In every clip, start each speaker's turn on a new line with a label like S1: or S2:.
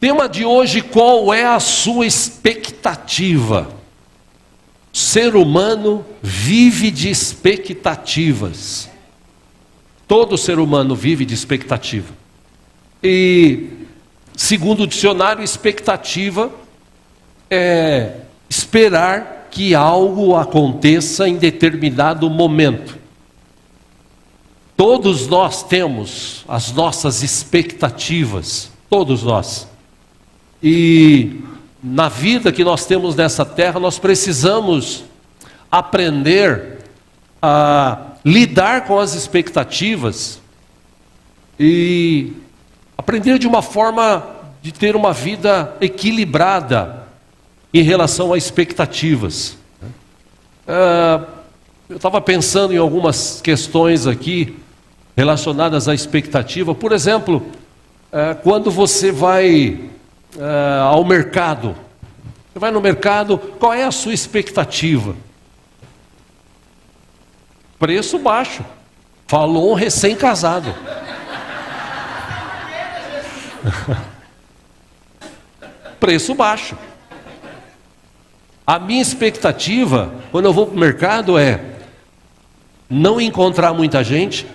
S1: Tema de hoje: qual é a sua expectativa? O ser humano vive de expectativas. Todo ser humano vive de expectativa. E, segundo o dicionário, expectativa é esperar que algo aconteça em determinado momento. Todos nós temos as nossas expectativas, todos nós. E na vida que nós temos nessa terra, nós precisamos aprender a lidar com as expectativas e aprender de uma forma de ter uma vida equilibrada em relação a expectativas. Eu estava pensando em algumas questões aqui relacionadas à expectativa. Por exemplo, quando você vai ao mercado, você vai no mercado, qual é a sua expectativa? Preço baixo. Falou um recém-casado. Preço baixo. A minha expectativa, quando eu vou para o mercado, é não encontrar muita gente,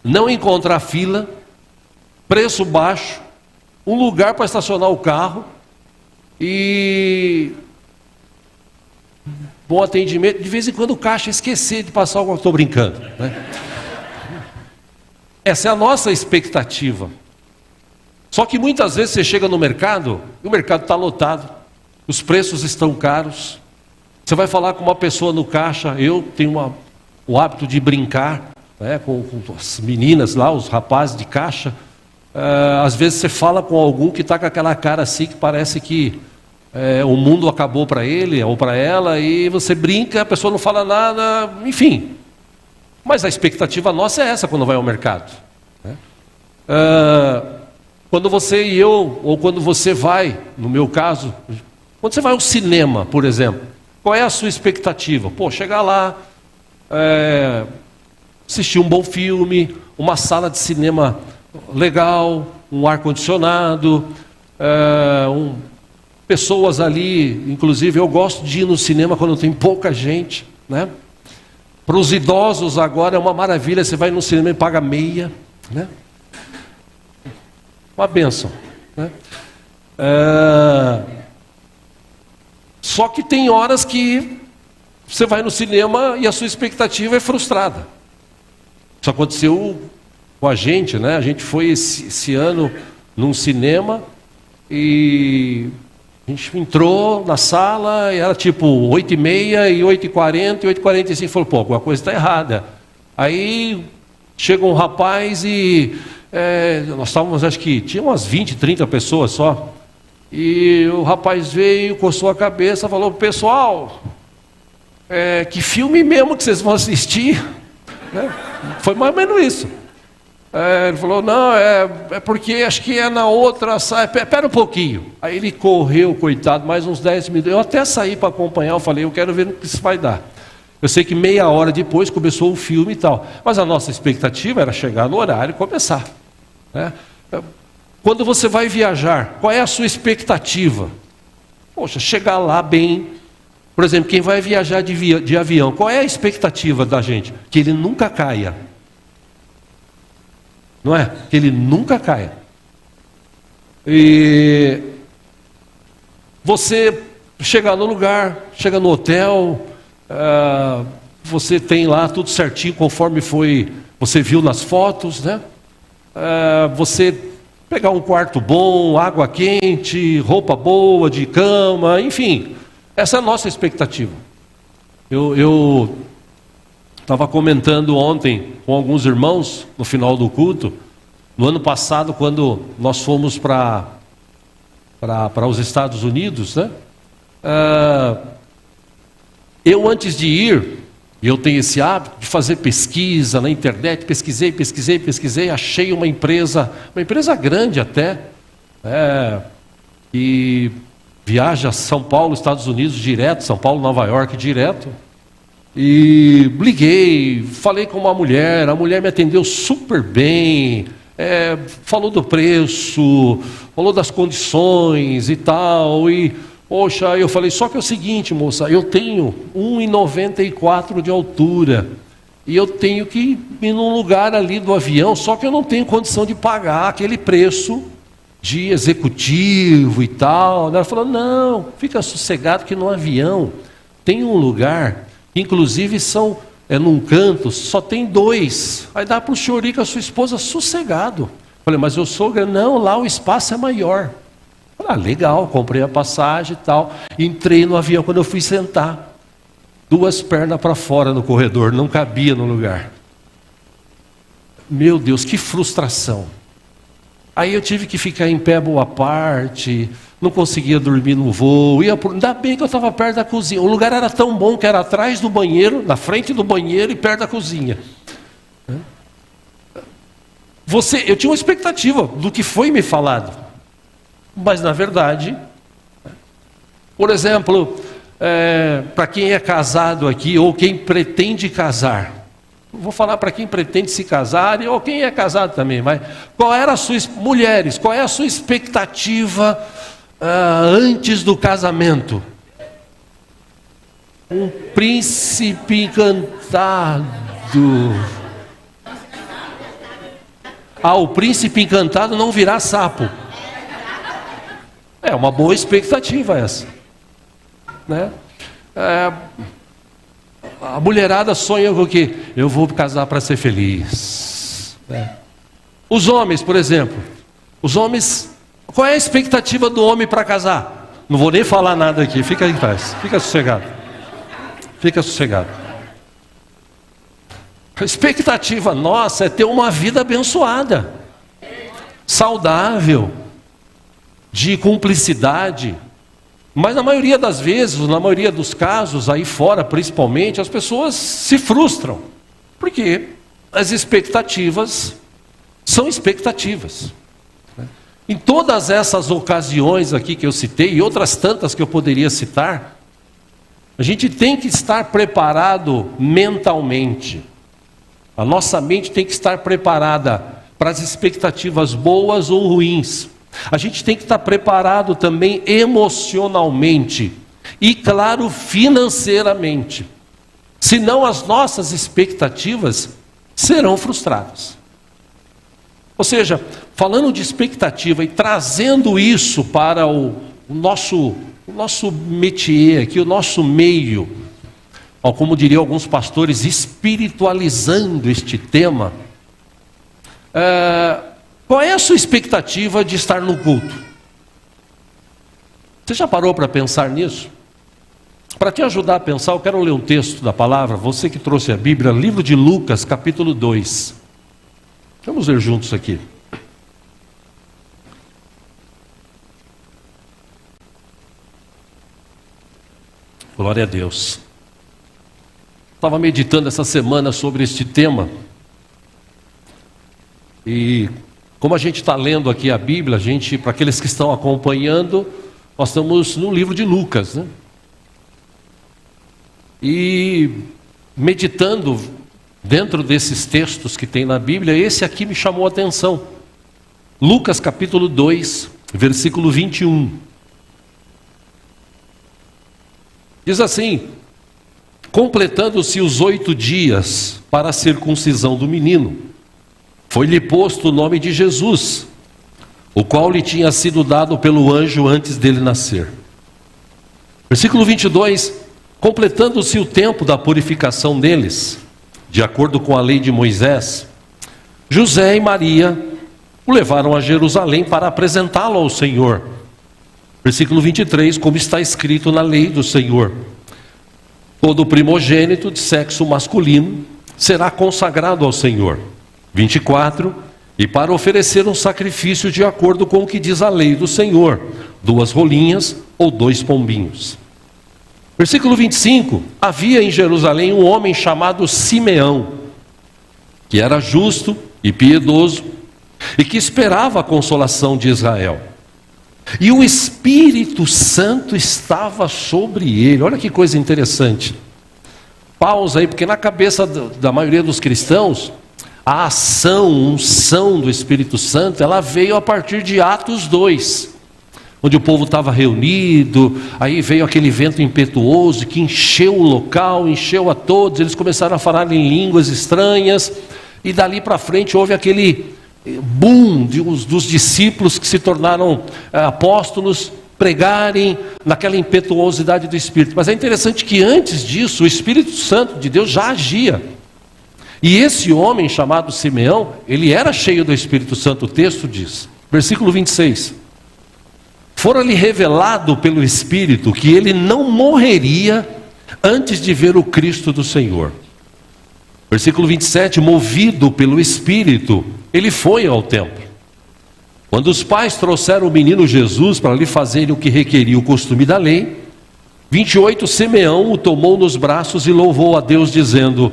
S1: não encontrar fila, preço baixo, um lugar para estacionar o carro e bom atendimento. De vez em quando o caixa esquecer de passar algo, estou brincando, né? Essa é a nossa expectativa. Só que muitas vezes você chega no mercado e o mercado está lotado, os preços estão caros. Você vai falar com uma pessoa no caixa. Eu tenho o hábito de brincar, né, com as meninas lá, os rapazes de caixa. Às vezes você fala com algum que está com aquela cara assim, que parece que o mundo acabou para ele ou para ela, e você brinca, a pessoa não fala nada, enfim. Mas a expectativa nossa é essa quando vai ao mercado, né? Quando você e eu, ou quando você vai, no meu caso, quando você vai ao cinema, por exemplo, qual é a sua expectativa? Pô, chegar lá, assistir um bom filme, uma sala de cinema legal, um ar-condicionado, pessoas ali. Inclusive eu gosto de ir no cinema quando tem pouca gente, né? Para os idosos agora é uma maravilha, você vai no cinema e paga meia, né? Uma bênção, né? Só que tem horas que você vai no cinema e a sua expectativa é frustrada. Isso aconteceu com a gente, né? A gente foi esse ano num cinema e a gente entrou na sala e era tipo 8h30 e 8h40 e 8h45. Falou, pô, alguma coisa está errada. Aí chega um rapaz e nós estávamos, acho que tinha umas 20, 30 pessoas só. E o rapaz veio, coçou a cabeça, falou, pessoal, que filme mesmo que vocês vão assistir? Né? Foi mais ou menos isso. Ele falou, não, é porque acho que é na outra, espera um pouquinho. Aí ele correu, coitado, mais uns 10 minutos. Eu até saí para acompanhar, eu falei, eu quero ver o que isso vai dar. Eu sei que meia hora depois começou o filme e tal. Mas a nossa expectativa era chegar no horário e começar, né? Quando você vai viajar, qual é a sua expectativa? Poxa, chegar lá bem. Por exemplo, quem vai viajar de avião, qual é a expectativa da gente? Que ele nunca caia. Não é? Que ele nunca caia. E você chega no lugar, chega no hotel, você tem lá tudo certinho conforme você viu nas fotos, né? Você pegar um quarto bom, água quente, roupa boa de cama, enfim, essa é a nossa expectativa. Eu estava comentando ontem com alguns irmãos, no final do culto, no ano passado, quando nós fomos para os Estados Unidos, né? Eu, antes de ir, E eu tenho esse hábito de fazer pesquisa na internet, pesquisei, achei uma empresa grande até, que viaja São Paulo, Estados Unidos direto, São Paulo, Nova York direto. E liguei, falei com uma mulher, a mulher me atendeu super bem, falou do preço, falou das condições e tal, e poxa, eu falei, só que é o seguinte, moça, eu tenho 1,94 de altura, e eu tenho que ir num lugar ali do avião, só que eu não tenho condição de pagar aquele preço de executivo e tal. Ela falou, não, fica sossegado que no avião tem um lugar, inclusive são, num canto, só tem 2, aí dá para o senhor ir com a sua esposa sossegado. Falei, mas eu sou grande, não, lá o espaço é maior. Falei, legal, comprei a passagem e tal, entrei no avião, quando eu fui sentar, 2 pernas para fora no corredor, não cabia no lugar. Meu Deus, que frustração. Aí eu tive que ficar em pé boa parte, não conseguia dormir no voo, ainda bem que eu estava perto da cozinha, o lugar era tão bom que era atrás do banheiro, na frente do banheiro e perto da cozinha. Eu tinha uma expectativa do que foi me falado, mas na verdade, por exemplo, para quem é casado aqui, ou quem pretende casar, vou falar para quem pretende se casar, ou quem é casado também, mas mulheres, qual é a sua expectativa antes do casamento? Um príncipe encantado. O príncipe encantado não virá sapo. É uma boa expectativa essa, né? A mulherada sonha com o quê? Eu vou casar para ser feliz. Os homens, por exemplo, qual é a expectativa do homem para casar? Não vou nem falar nada aqui, fica em paz, fica sossegado. Fica sossegado. A expectativa nossa é ter uma vida abençoada, saudável, de cumplicidade. Mas na maioria das vezes, na maioria dos casos, aí fora principalmente, as pessoas se frustram. Porque as expectativas são expectativas. Em todas essas ocasiões aqui que eu citei, e outras tantas que eu poderia citar, a gente tem que estar preparado mentalmente. A nossa mente tem que estar preparada para as expectativas boas ou ruins. A gente tem que estar preparado também emocionalmente e, claro, financeiramente. Senão as nossas expectativas serão frustradas. Ou seja, falando de expectativa e trazendo isso para o nosso métier aqui, o nosso meio, ou como diriam alguns pastores, espiritualizando este tema, qual é a sua expectativa de estar no culto? Você já parou para pensar nisso? Para te ajudar a pensar, eu quero ler um texto da palavra, você que trouxe a Bíblia, livro de Lucas, capítulo 2. Vamos ler juntos aqui. Glória a Deus. Estava meditando essa semana sobre este tema. E como a gente está lendo aqui a Bíblia, para aqueles que estão acompanhando, nós estamos no livro de Lucas, né? E meditando dentro desses textos que tem na Bíblia, esse aqui me chamou a atenção. Lucas capítulo 2, versículo 21. Diz assim: completando-se os 8 dias para a circuncisão do menino, foi-lhe posto o nome de Jesus, o qual lhe tinha sido dado pelo anjo antes dele nascer. Versículo 22, completando-se o tempo da purificação deles, de acordo com a lei de Moisés, José e Maria o levaram a Jerusalém para apresentá-lo ao Senhor. Versículo 23, como está escrito na lei do Senhor: todo primogênito de sexo masculino será consagrado ao Senhor. 24, e para oferecer um sacrifício de acordo com o que diz a lei do Senhor, 2 rolinhas ou 2 pombinhos. Versículo 25: havia em Jerusalém um homem chamado Simeão, que era justo e piedoso, e que esperava a consolação de Israel. E o Espírito Santo estava sobre ele. Olha que coisa interessante. Pausa aí, porque na cabeça da maioria dos cristãos, a unção do Espírito Santo, ela veio a partir de Atos 2, onde o povo estava reunido, aí veio aquele vento impetuoso que encheu o local, encheu a todos, eles começaram a falar em línguas estranhas, e dali para frente houve aquele boom dos discípulos que se tornaram apóstolos, pregarem naquela impetuosidade do Espírito. Mas é interessante que antes disso, o Espírito Santo de Deus já agia. E esse homem chamado Simeão, ele era cheio do Espírito Santo, o texto diz, versículo 26. Fora-lhe revelado pelo Espírito que ele não morreria antes de ver o Cristo do Senhor. Versículo 27, movido pelo Espírito, ele foi ao templo. Quando os pais trouxeram o menino Jesus para lhe fazerem o que requeria o costume da lei, 28, Simeão o tomou nos braços e louvou a Deus, dizendo,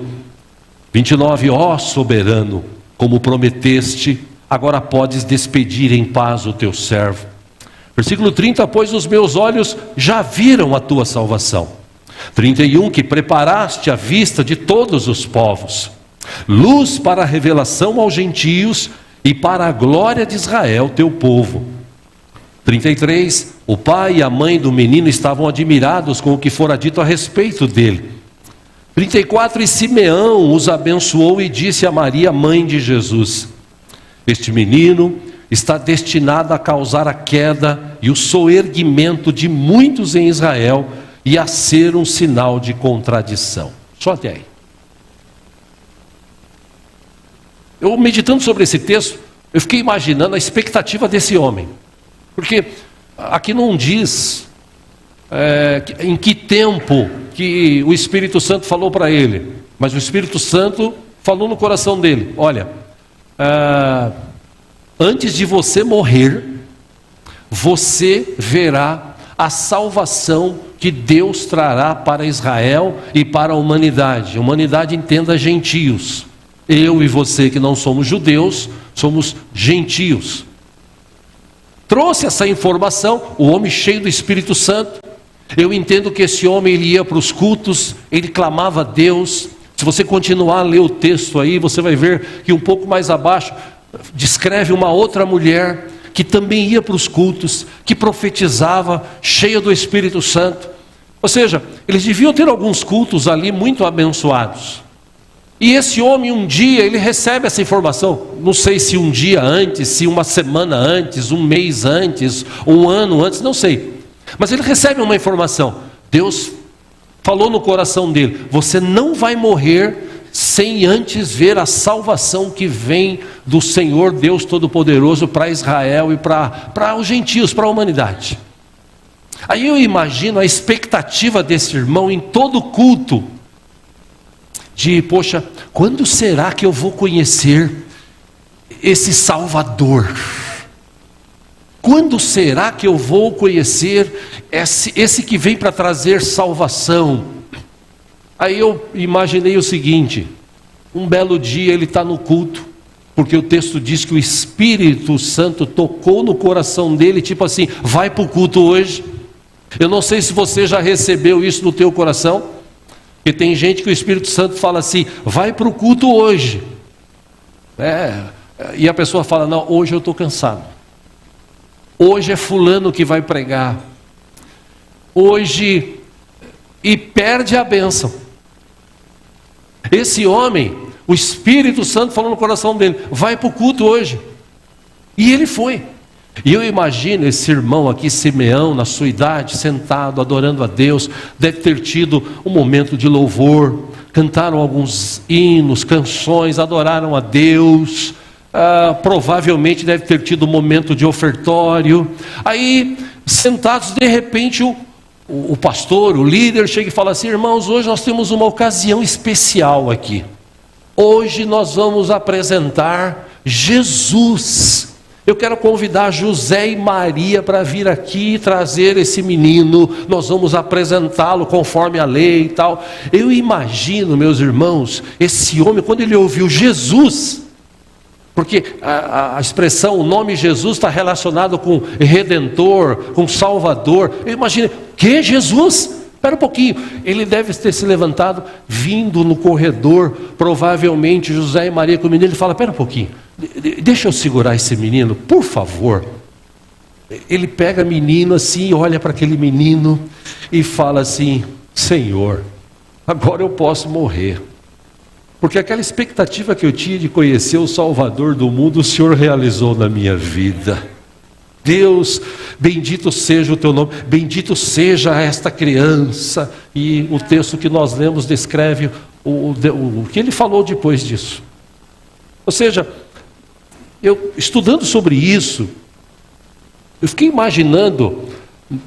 S1: 29, ó soberano, como prometeste, agora podes despedir em paz o teu servo. Versículo 30, pois os meus olhos já viram a tua salvação. 31, que preparaste à vista de todos os povos, luz para a revelação aos gentios e para a glória de Israel, teu povo. 33, o pai e a mãe do menino estavam admirados com o que fora dito a respeito dele. 34, e Simeão os abençoou e disse a Maria, mãe de Jesus, este menino está destinado a causar a queda e o soerguimento de muitos em Israel, e a ser um sinal de contradição. Só até aí. Eu meditando sobre esse texto, eu fiquei imaginando a expectativa desse homem. Porque aqui não diz em que tempo que o Espírito Santo falou para ele. Mas o Espírito Santo falou no coração dele. Olha, antes de você morrer, você verá a salvação que Deus trará para Israel e para a humanidade. A humanidade, entenda, gentios. Eu e você que não somos judeus, somos gentios. Trouxe essa informação, o homem cheio do Espírito Santo. Eu entendo que esse homem, ele ia para os cultos, ele clamava a Deus. Se você continuar a ler o texto aí, você vai ver que um pouco mais abaixo, descreve uma outra mulher que também ia para os cultos, que profetizava, cheia do Espírito Santo. Ou seja, eles deviam ter alguns cultos ali muito abençoados. E esse homem um dia, ele recebe essa informação, não sei se um dia antes, se uma semana antes, um mês antes, um ano antes, não sei. Mas ele recebe uma informação, Deus falou no coração dele, você não vai morrer sem antes ver a salvação que vem do Senhor Deus Todo-Poderoso para Israel e para os gentios, para a humanidade. Aí eu imagino a expectativa desse irmão em todo culto, de, poxa, quando será que eu vou conhecer esse Salvador? Quando será que eu vou conhecer esse que vem para trazer salvação? Aí eu imaginei o seguinte, um belo dia ele está no culto, porque o texto diz que o Espírito Santo tocou no coração dele, tipo assim, vai para o culto hoje. Eu não sei se você já recebeu isso no teu coração, porque tem gente que o Espírito Santo fala assim, vai para o culto hoje. E a pessoa fala, não, hoje eu estou cansado. Hoje é fulano que vai pregar. Hoje, e perde a bênção. Esse homem, o Espírito Santo falou no coração dele, vai para o culto hoje. E ele foi. E eu imagino esse irmão aqui, Simeão, na sua idade, sentado, adorando a Deus, deve ter tido um momento de louvor, cantaram alguns hinos, canções, adoraram a Deus, provavelmente deve ter tido um momento de ofertório. Aí, sentados, de repente, o pastor, o líder, chega e fala assim, irmãos, hoje nós temos uma ocasião especial aqui. Hoje nós vamos apresentar Jesus. Eu quero convidar José e Maria para vir aqui e trazer esse menino. Nós vamos apresentá-lo conforme a lei e tal. Eu imagino, meus irmãos, esse homem, quando ele ouviu Jesus, porque a expressão, o nome Jesus está relacionado com Redentor, com Salvador. Eu imagino, que Jesus? Espera um pouquinho, ele deve ter se levantado, vindo no corredor, provavelmente José e Maria com o menino. Ele fala, espera um pouquinho, deixa eu segurar esse menino, por favor. Ele pega o menino assim, olha para aquele menino e fala assim, Senhor, agora eu posso morrer. Porque aquela expectativa que eu tinha de conhecer o Salvador do mundo, o Senhor realizou na minha vida. Deus, bendito seja o teu nome, bendito seja esta criança. E o texto que nós lemos descreve o que ele falou depois disso. Ou seja, eu estudando sobre isso, eu fiquei imaginando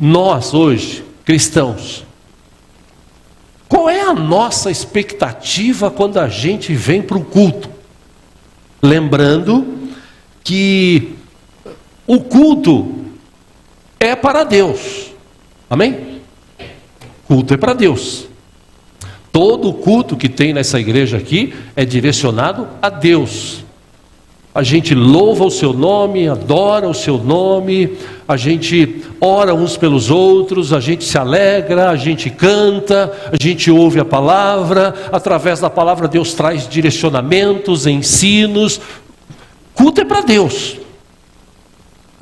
S1: nós hoje, cristãos, qual é a nossa expectativa quando a gente vem para o culto? Lembrando que o culto é para Deus, amém? Culto é para Deus. Todo culto que tem nessa igreja aqui é direcionado a Deus. A gente louva o seu nome, adora o seu nome, a gente ora uns pelos outros, a gente se alegra, a gente canta, a gente ouve a palavra, através da palavra Deus traz direcionamentos, ensinos. Culto é para Deus.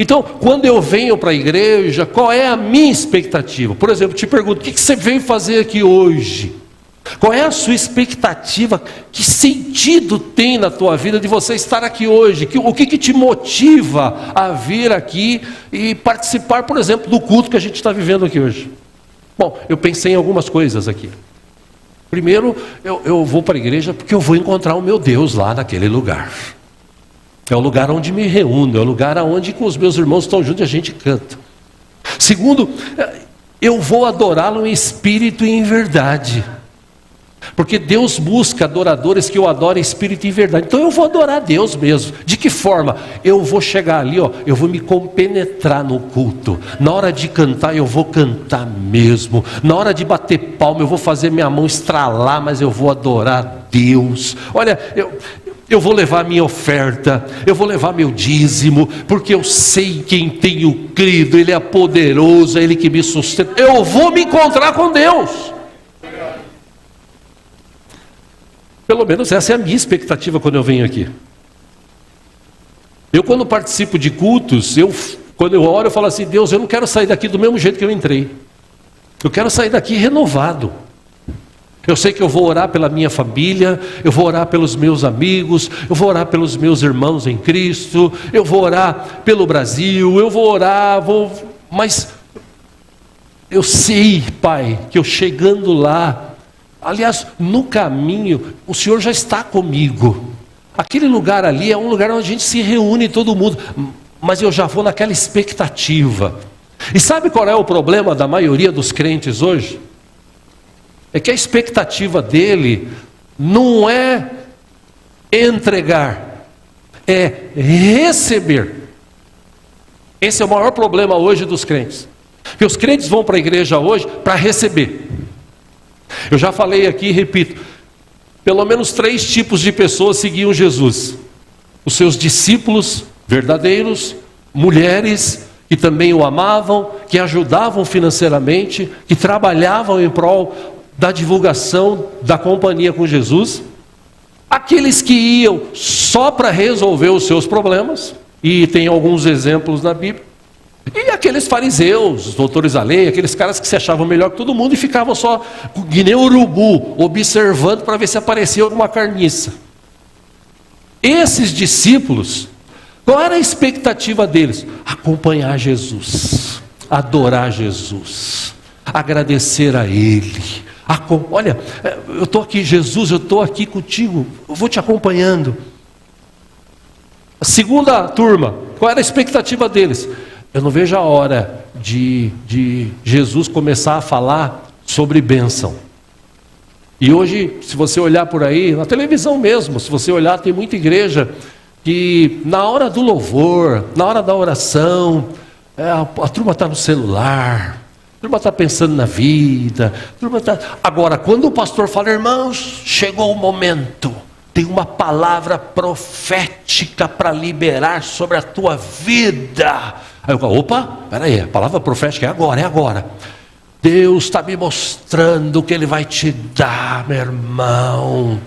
S1: Então, quando eu venho para a igreja, qual é a minha expectativa? Por exemplo, te pergunto, o que você veio fazer aqui hoje? Qual é a sua expectativa? Que sentido tem na tua vida de você estar aqui hoje? O que te motiva a vir aqui e participar, por exemplo, do culto que a gente está vivendo aqui hoje? Bom, eu pensei em algumas coisas aqui. Primeiro, eu vou para a igreja porque eu vou encontrar o meu Deus lá naquele lugar. É o lugar onde me reúno, é o lugar onde com os meus irmãos estão juntos e a gente canta. Segundo, eu vou adorá-lo em espírito e em verdade. Porque Deus busca adoradores que o adorem em espírito e em verdade. Então eu vou adorar a Deus mesmo. De que forma? Eu vou chegar ali, eu vou me compenetrar no culto. Na hora de cantar, eu vou cantar mesmo. Na hora de bater palma, eu vou fazer minha mão estralar, mas eu vou adorar a Deus. Olha, eu vou levar minha oferta, eu vou levar meu dízimo, porque eu sei quem tenho crido, Ele é poderoso, é Ele que me sustenta. Eu vou me encontrar com Deus. Pelo menos essa é a minha expectativa quando eu venho aqui. Eu quando participo de cultos, quando eu oro, eu falo assim, Deus, eu não quero sair daqui do mesmo jeito que eu entrei. Eu quero sair daqui renovado. Eu sei que eu vou orar pela minha família, eu vou orar pelos meus amigos, eu vou orar pelos meus irmãos em Cristo, eu vou orar pelo Brasil, eu vou orar, mas eu sei, Pai, que eu chegando lá, aliás, no caminho, o Senhor já está comigo. Aquele lugar ali é um lugar onde a gente se reúne todo mundo, mas eu já vou naquela expectativa. E sabe qual é o problema da maioria dos crentes hoje? É que a expectativa dele não é entregar, é receber. Esse é o maior problema hoje dos crentes. Porque os crentes vão para a igreja hoje para receber. Eu já falei aqui e repito, pelo menos 3 tipos de pessoas seguiam Jesus. Os seus discípulos verdadeiros, mulheres que também o amavam, que ajudavam financeiramente, que trabalhavam em prol da divulgação da companhia com Jesus, aqueles que iam só para resolver os seus problemas, e tem alguns exemplos na Bíblia, e aqueles fariseus, os doutores da lei, aqueles caras que se achavam melhor que todo mundo e ficavam só, que nem urubu, observando para ver se aparecia alguma carniça. Esses discípulos, qual era a expectativa deles? Acompanhar Jesus, adorar Jesus, agradecer a Ele. Olha, eu estou aqui, Jesus, eu estou aqui contigo, eu vou te acompanhando. A segunda turma, qual era a expectativa deles? Eu não vejo a hora de Jesus começar a falar sobre bênção. E hoje, se você olhar por aí, na televisão mesmo, se você olhar, tem muita igreja que na hora do louvor, na hora da oração, a turma está no celular, a turma está pensando na vida, a turma tá... Agora, quando o pastor fala, irmãos, chegou o momento, tem uma palavra profética para liberar sobre a tua vida. Aí eu falo, opa, peraí, a palavra profética é agora. Deus está me mostrando que Ele vai te dar, meu irmão,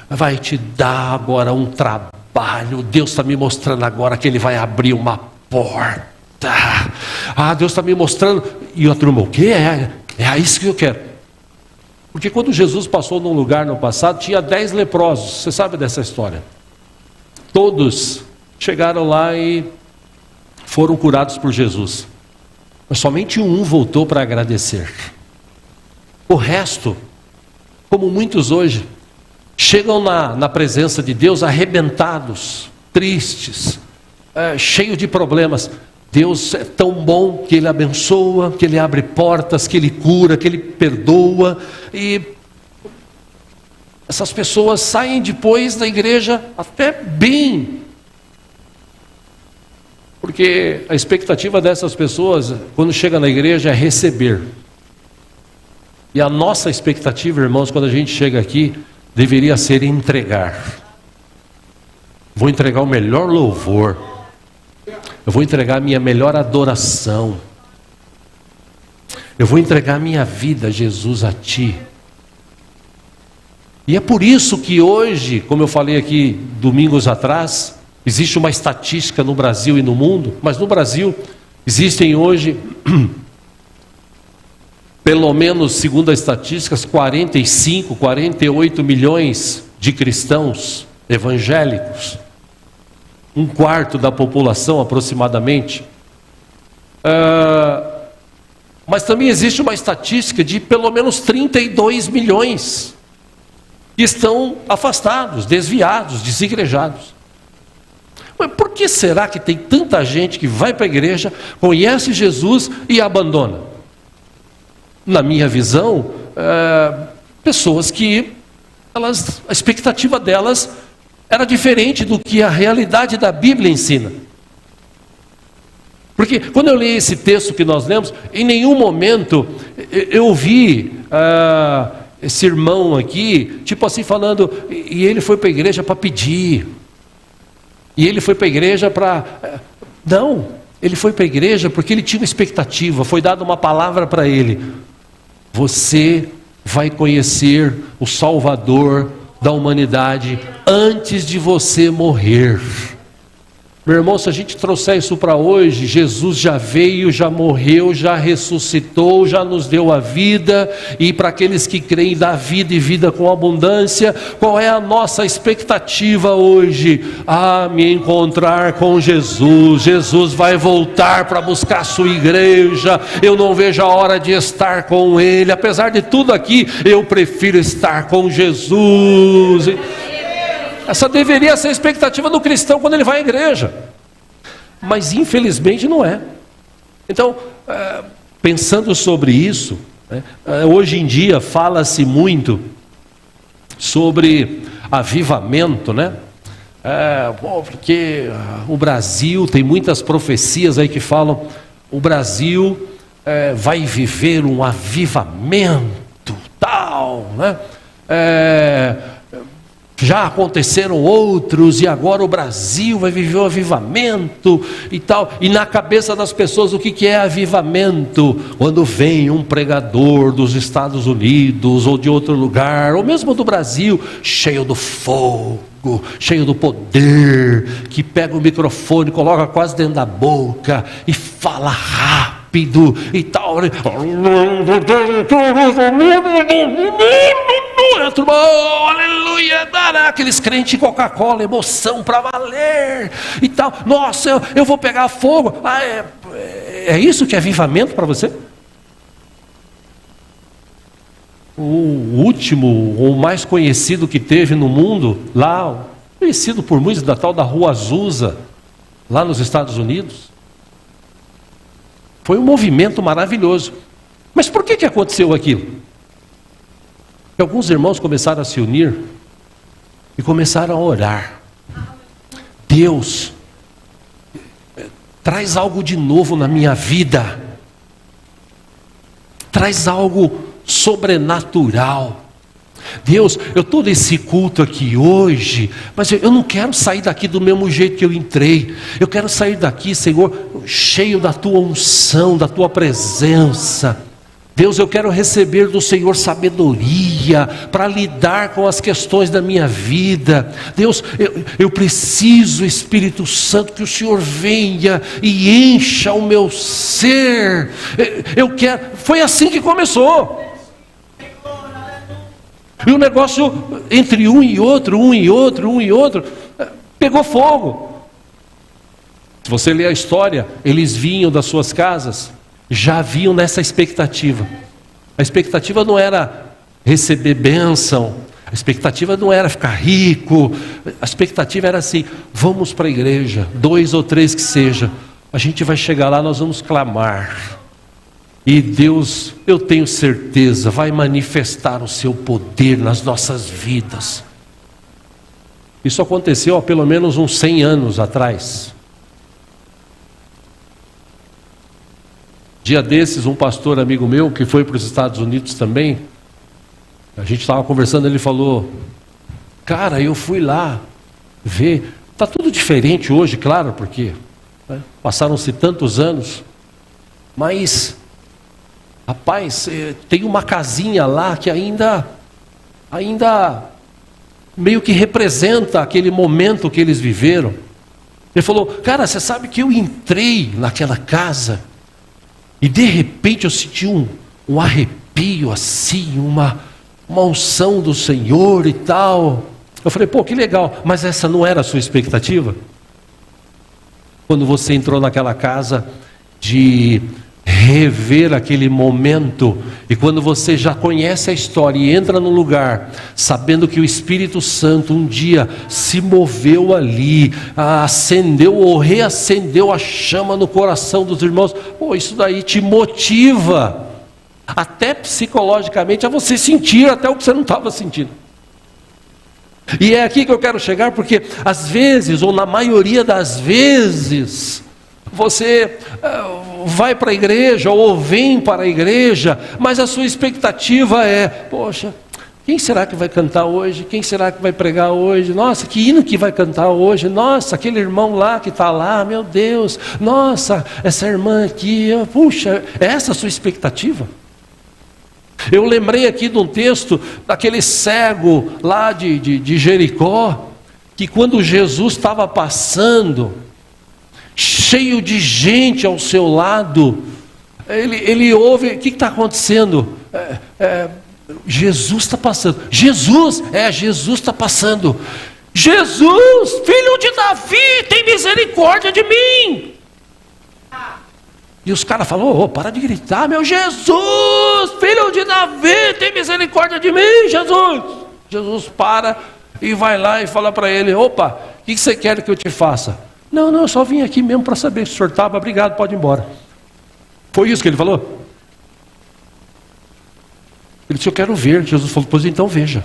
S1: vai te dar agora um trabalho. Deus está me mostrando agora que Ele vai abrir uma porta. Deus está me mostrando. E a turma, o que é? É isso que eu quero. Porque quando Jesus passou num lugar no passado, tinha 10 leprosos. Você sabe dessa história? Todos chegaram lá e foram curados por Jesus. Mas somente um voltou para agradecer. O resto, como muitos hoje, chegam na presença de Deus arrebentados, tristes, cheios de problemas. Deus é tão bom que Ele abençoa, que Ele abre portas, que Ele cura, que Ele perdoa. E essas pessoas saem depois da igreja até bem. Porque a expectativa dessas pessoas, quando chega na igreja, é receber. E a nossa expectativa, irmãos, quando a gente chega aqui, deveria ser entregar. Vou entregar o melhor louvor. Eu vou entregar a minha melhor adoração. Eu vou entregar a minha vida, Jesus, a Ti. E é por isso que hoje, como eu falei aqui domingos atrás, existe uma estatística no Brasil e no mundo, mas no Brasil existem hoje, pelo menos segundo as estatísticas, 45, 48 milhões de cristãos evangélicos. 1/4 da população aproximadamente. Mas também existe uma estatística de pelo menos 32 milhões que estão afastados, desviados, desigrejados. Mas por que será que tem tanta gente que vai para a igreja, conhece Jesus e abandona? Na minha visão, pessoas que a expectativa delas era diferente do que a realidade da Bíblia ensina. Porque quando eu li esse texto que nós lemos, em nenhum momento eu vi esse irmão aqui, tipo assim falando, e ele foi para a igreja para pedir, e ele foi para a igreja para... Não, ele foi para a igreja porque ele tinha uma expectativa, foi dada uma palavra para ele. Você vai conhecer o Salvador da humanidade antes de você morrer. Meu irmão, se a gente trouxer isso para hoje, Jesus já veio, já morreu, já ressuscitou, já nos deu a vida, e para aqueles que creem, dá vida e vida com abundância. Qual é a nossa expectativa hoje? Me encontrar com Jesus. Jesus vai voltar para buscar a sua igreja. Eu não vejo a hora de estar com Ele. Apesar de tudo aqui, eu prefiro estar com Jesus. Essa deveria ser a expectativa do cristão quando ele vai à igreja. Mas infelizmente não é. Então, pensando sobre isso, hoje em dia fala-se muito sobre avivamento, né? Porque o Brasil, tem muitas profecias aí que falam, o Brasil vai viver um avivamento tal, né? Já aconteceram outros e agora o Brasil vai viver um avivamento e tal. E na cabeça das pessoas, o que é avivamento? Quando vem um pregador dos Estados Unidos ou de outro lugar, ou mesmo do Brasil, cheio do fogo, cheio do poder, que pega o microfone, coloca quase dentro da boca e fala rápido e tal. Aleluia, aqueles crentes Coca-Cola, emoção para valer e tal. Nossa, eu vou pegar fogo. É isso que é avivamento para você? O último, ou mais conhecido que teve no mundo, lá, conhecido por muitos, da tal da Rua Azusa, lá nos Estados Unidos, foi um movimento maravilhoso. Mas por que aconteceu aquilo? Que alguns irmãos começaram a se unir e começaram a orar. Deus, traz algo de novo na minha vida, traz algo sobrenatural. Deus, eu estou nesse culto aqui hoje, mas eu não quero sair daqui do mesmo jeito que eu entrei. Eu quero sair daqui, Senhor, cheio da tua unção, da tua presença. Deus, eu quero receber do Senhor sabedoria para lidar com as questões da minha vida. Deus, eu preciso, Espírito Santo, que o Senhor venha e encha o meu ser. Eu quero. Foi assim que começou. E o negócio entre um e outro, pegou fogo. Se você ler a história, eles vinham das suas casas, já vinham nessa expectativa. A expectativa não era receber bênção, a expectativa não era ficar rico, a expectativa era assim: vamos para a igreja, 2 ou 3 que seja, a gente vai chegar lá, nós vamos clamar. E Deus, eu tenho certeza, vai manifestar o seu poder nas nossas vidas. Isso aconteceu há pelo menos uns 100 anos atrás. Dia desses, um pastor amigo meu, que foi para os Estados Unidos também, a gente estava conversando, ele falou: cara, eu fui lá ver, está tudo diferente hoje, claro, porque passaram-se tantos anos, mas... rapaz, tem uma casinha lá que ainda meio que representa aquele momento que eles viveram. Ele falou: cara, você sabe que eu entrei naquela casa e de repente eu senti um arrepio assim, uma unção do Senhor e tal. Eu falei: pô, que legal, mas essa não era a sua expectativa? Quando você entrou naquela casa, de rever aquele momento, e quando você já conhece a história e entra no lugar, sabendo que o Espírito Santo um dia se moveu ali, acendeu ou reacendeu a chama no coração dos irmãos, pô, isso daí te motiva, até psicologicamente, a você sentir até o que você não estava sentindo. E é aqui que eu quero chegar, porque às vezes, ou na maioria das vezes, você vai para a igreja ou vem para a igreja, mas a sua expectativa é: poxa, quem será que vai cantar hoje? Quem será que vai pregar hoje? Nossa, que hino que vai cantar hoje? Nossa, aquele irmão lá que está lá, meu Deus, nossa, essa irmã aqui, puxa, é essa a sua expectativa? Eu lembrei aqui de um texto daquele cego lá de Jericó, que quando Jesus estava passando, cheio de gente ao seu lado, ele ouve: o que está acontecendo? Jesus está passando. Jesus está passando. Jesus, filho de Davi, tem misericórdia de mim. E os caras falam: para de gritar, meu Jesus, filho de Davi, tem misericórdia de mim, Jesus. Jesus para e vai lá e fala para ele: opa, o que você quer que eu te faça? Não, eu só vim aqui mesmo para saber se o senhor estava, obrigado, pode ir embora. Foi isso que ele falou? Ele disse: eu quero ver. Jesus falou: pois então veja.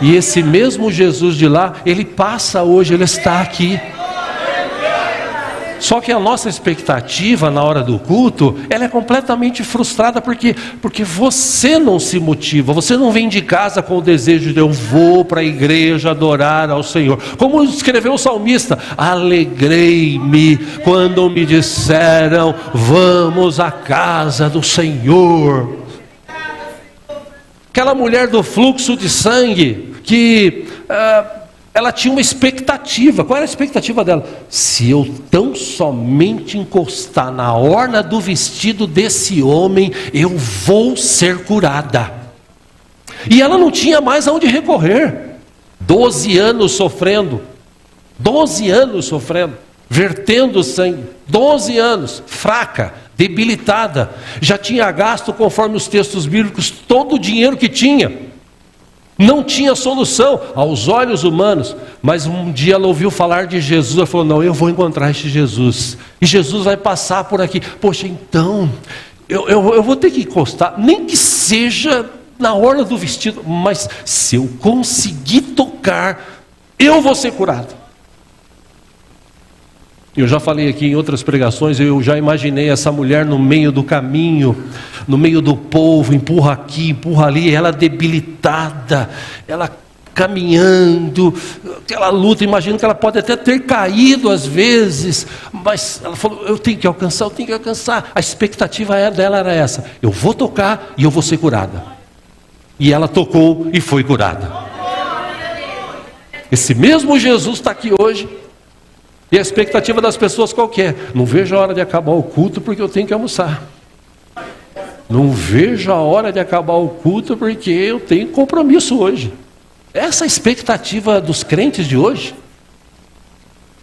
S1: E esse mesmo Jesus de lá, ele passa hoje, ele está aqui. Só que a nossa expectativa na hora do culto, ela é completamente frustrada, porque você não se motiva, você não vem de casa com o desejo de: eu vou para a igreja adorar ao Senhor. Como escreveu o salmista: alegrei-me quando me disseram, vamos à casa do Senhor. Aquela mulher do fluxo de sangue, que... ela tinha uma expectativa. Qual era a expectativa dela? Se eu tão somente encostar na orla do vestido desse homem, eu vou ser curada. E ela não tinha mais aonde recorrer. 12 anos sofrendo, vertendo sangue, 12 anos, fraca, debilitada, já tinha gasto, conforme os textos bíblicos, todo o dinheiro que tinha. Não tinha solução aos olhos humanos, mas um dia ela ouviu falar de Jesus, ela falou: não, eu vou encontrar este Jesus, e Jesus vai passar por aqui. Poxa, então, eu vou ter que encostar, nem que seja na orla do vestido, mas se eu conseguir tocar, eu vou ser curado. Eu já falei aqui em outras pregações, eu já imaginei essa mulher no meio do caminho, no meio do povo, empurra aqui, empurra ali, ela debilitada, ela caminhando, aquela luta, imagino que ela pode até ter caído às vezes, mas ela falou, eu tenho que alcançar, a expectativa dela era essa, eu vou tocar e eu vou ser curada. E ela tocou e foi curada. Esse mesmo Jesus está aqui hoje. E a expectativa das pessoas qual que é? Não vejo a hora de acabar o culto porque eu tenho que almoçar. Não vejo a hora de acabar o culto porque eu tenho compromisso hoje. Essa é a expectativa dos crentes de hoje.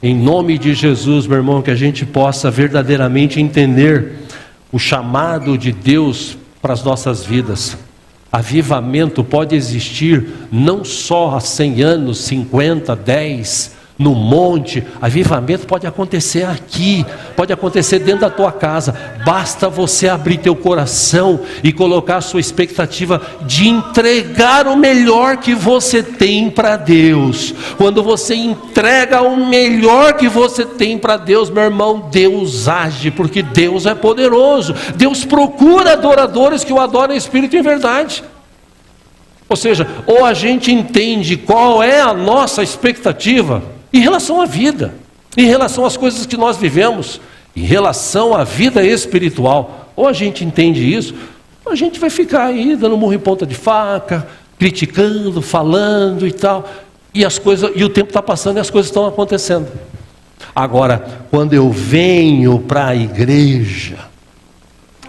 S1: Em nome de Jesus, meu irmão, que a gente possa verdadeiramente entender o chamado de Deus para as nossas vidas. Avivamento pode existir não só há 100 anos, 50, 10, no monte. Avivamento pode acontecer aqui, pode acontecer dentro da tua casa. Basta você abrir teu coração e colocar a sua expectativa de entregar o melhor que você tem para Deus. Quando você entrega o melhor que você tem para Deus, meu irmão, Deus age, porque Deus é poderoso. Deus procura adoradores que o adorem em espírito e em verdade. Ou seja, ou a gente entende qual é a nossa expectativa em relação à vida, em relação às coisas que nós vivemos, em relação à vida espiritual, ou a gente entende isso, ou a gente vai ficar aí dando murro em ponta de faca, criticando, falando e tal, e o tempo está passando e as coisas estão acontecendo. Agora, quando eu venho para a igreja,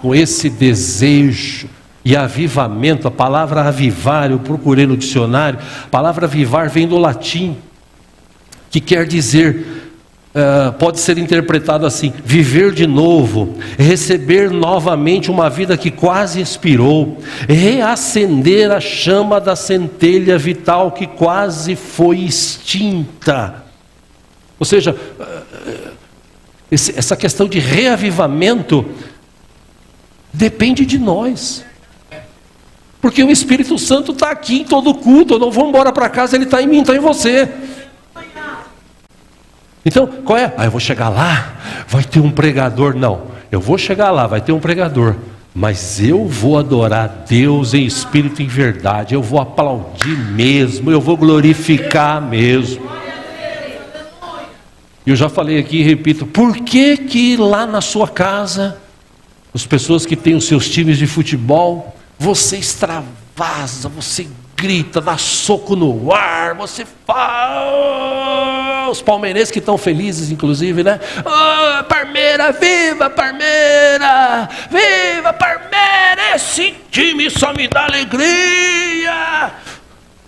S1: com esse desejo e avivamento, a palavra avivar, eu procurei no dicionário, a palavra avivar vem do latim, que quer dizer, pode ser interpretado assim, viver de novo, receber novamente uma vida que quase expirou, reacender a chama da centelha vital que quase foi extinta. Ou seja, essa questão de reavivamento depende de nós. Porque o Espírito Santo está aqui em todo culto, eu não vou embora para casa, ele está em mim, está em você. Então, qual é? Eu vou chegar lá, vai ter um pregador. Não, eu vou chegar lá, vai ter um pregador, mas eu vou adorar Deus em espírito e em verdade, eu vou aplaudir mesmo, eu vou glorificar mesmo. E eu já falei aqui e repito, por que lá na sua casa, as pessoas que têm os seus times de futebol, você extravasa, você grita, dá soco no ar, você fala, os palmeirenses que estão felizes inclusive, né? Oh, Parmeira, viva Parmeira, viva Parmeira, esse time só me dá alegria.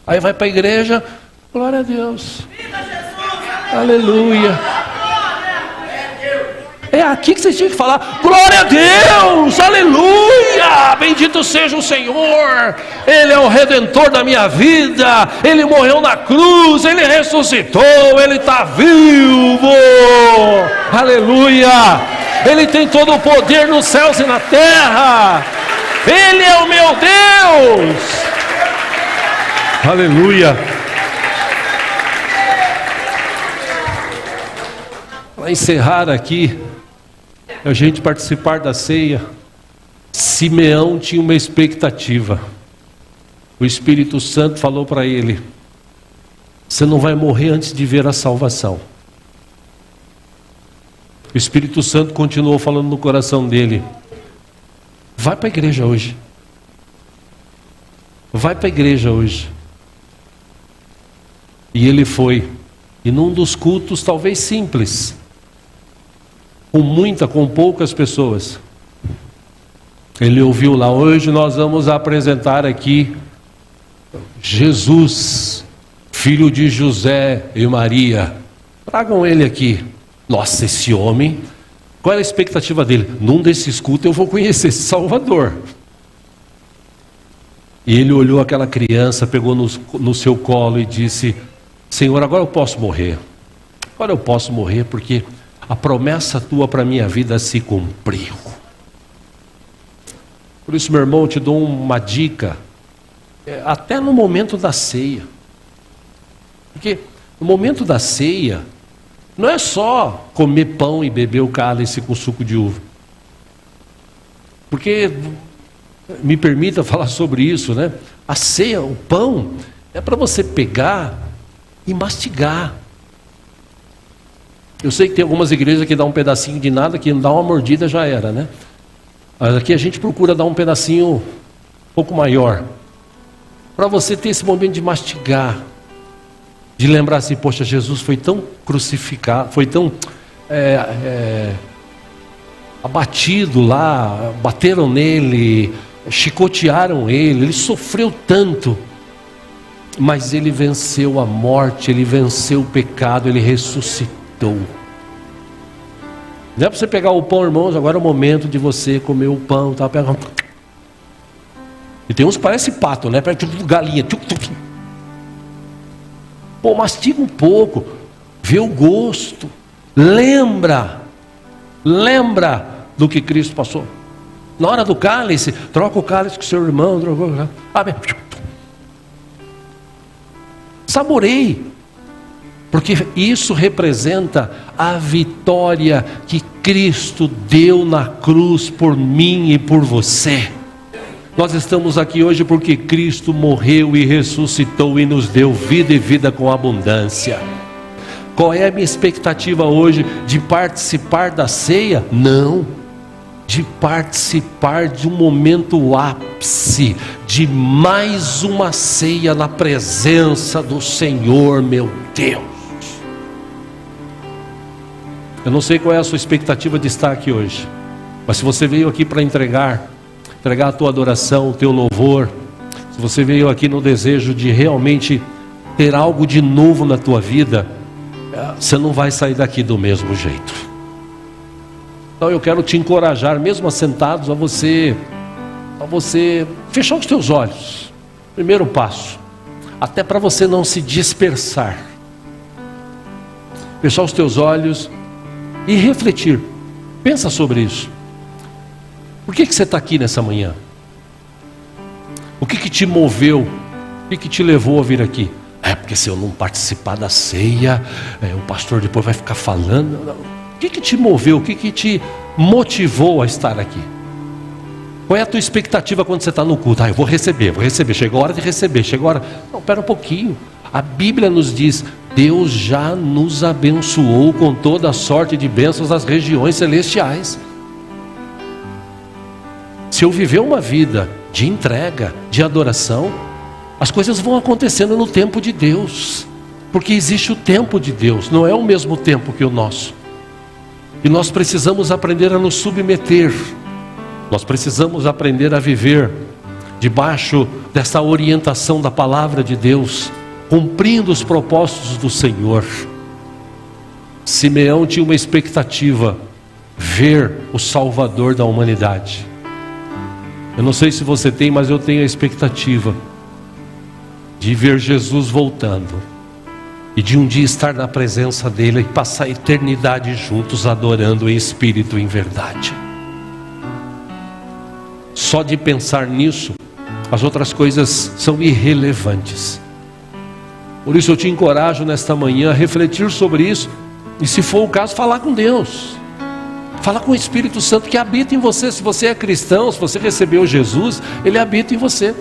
S1: Aí vai para a igreja, glória a Deus, viva Jesus, aleluia. É aqui que você tinha que falar, glória a Deus, aleluia, bendito seja o Senhor, Ele é o Redentor da minha vida, Ele morreu na cruz, Ele ressuscitou, Ele está vivo, aleluia, Ele tem todo o poder nos céus e na terra, Ele é o meu Deus, aleluia. Para encerrar aqui, a gente participar da ceia, Simeão tinha uma expectativa. O Espírito Santo falou para ele, você não vai morrer antes de ver a salvação. O Espírito Santo continuou falando no coração dele, vai para a igreja hoje. Vai para a igreja hoje. E ele foi. E num dos cultos talvez simples, com poucas pessoas, ele ouviu lá, hoje nós vamos apresentar aqui Jesus, filho de José e Maria, tragam ele aqui. Nossa, esse homem, qual era a expectativa dele? Num desses cultos eu vou conhecer esse Salvador. E ele olhou aquela criança, pegou no seu colo e disse, Senhor, agora eu posso morrer. Agora eu posso morrer porque a promessa tua para a minha vida se cumpriu. Por isso, meu irmão, eu te dou uma dica, até no momento da ceia. Porque no momento da ceia, Não é só comer pão e beber o cálice com suco de uva. Porque, me permita falar sobre isso, né? A ceia, o pão, é para você pegar e mastigar. Eu sei que tem algumas igrejas que dá um pedacinho de nada, que não dá uma mordida já era, né? Mas aqui a gente procura dar um pedacinho um pouco maior, para você ter esse momento de mastigar, de lembrar assim, poxa, Jesus foi tão crucificado, foi tão abatido lá, bateram nele, chicotearam ele sofreu tanto, mas ele venceu a morte, ele venceu o pecado, ele ressuscitou. Não é para você pegar o pão, irmãos, agora é o momento de você comer o pão, tá? Pega... E tem uns que parecem pato, né? Parece tipo galinha. Pô, mastiga um pouco, vê o gosto, lembra do que Cristo passou. Na hora do cálice, troca o cálice com o seu irmão, saboreie, porque isso representa a vitória que Cristo deu na cruz por mim e por você. Nós estamos aqui hoje porque Cristo morreu e ressuscitou e nos deu vida e vida com abundância. Qual é a minha expectativa hoje? De participar da ceia? Não. De participar de um momento ápice, de mais uma ceia na presença do Senhor, meu Deus. Eu não sei qual é a sua expectativa de estar aqui hoje, mas se você veio aqui para entregar a tua adoração, o teu louvor, se você veio aqui no desejo de realmente ter algo de novo na tua vida, você não vai sair daqui do mesmo jeito. Então eu quero te encorajar, mesmo assentados, a você fechar os teus olhos. Primeiro passo, até para você não se dispersar. Fechar os teus olhos e refletir. Pensa sobre isso. Por que você está aqui nessa manhã? O que te moveu? O que te levou a vir aqui? Porque se eu não participar da ceia, o pastor depois vai ficar falando. O que te moveu? O que te motivou a estar aqui? Qual é a tua expectativa quando você está no culto? Eu vou receber, chegou a hora de receber, chegou a hora... Não, pera um pouquinho. A Bíblia nos diz, Deus já nos abençoou com toda a sorte de bênçãos nas regiões celestiais. Se eu viver uma vida de entrega, de adoração, as coisas vão acontecendo no tempo de Deus, porque existe o tempo de Deus, não é o mesmo tempo que o nosso, e nós precisamos aprender a nos submeter, nós precisamos aprender a viver debaixo dessa orientação da palavra de Deus, cumprindo os propósitos do Senhor. Simeão tinha uma expectativa, ver o Salvador da humanidade. Eu não sei se você tem, mas eu tenho a expectativa de ver Jesus voltando e de um dia estar na presença dele e passar a eternidade juntos adorando em espírito e em verdade. Só de pensar nisso, as outras coisas são irrelevantes. Por isso eu te encorajo nesta manhã a refletir sobre isso e, se for o caso, falar com Deus. Fala com o Espírito Santo que habita em você. Se você é cristão, se você recebeu Jesus, Ele habita em você.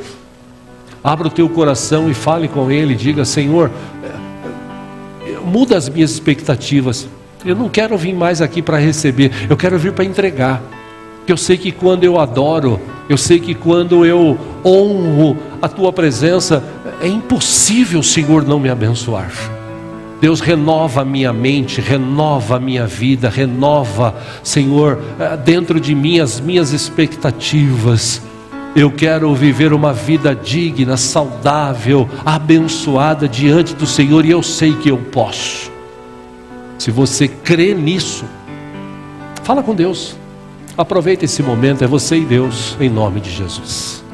S1: Abra o teu coração e fale com Ele. Diga, Senhor, muda as minhas expectativas. Eu não quero vir mais aqui para receber, eu quero vir para entregar. Porque eu sei que quando eu adoro, eu sei que quando eu honro a Tua presença, é impossível, Senhor, não me abençoar. Deus, renova a minha mente, renova a minha vida, renova, Senhor, dentro de mim as minhas expectativas. Eu quero viver uma vida digna, saudável, abençoada diante do Senhor, e eu sei que eu posso. Se você crê nisso, fala com Deus. Aproveita esse momento, é você e Deus, em nome de Jesus.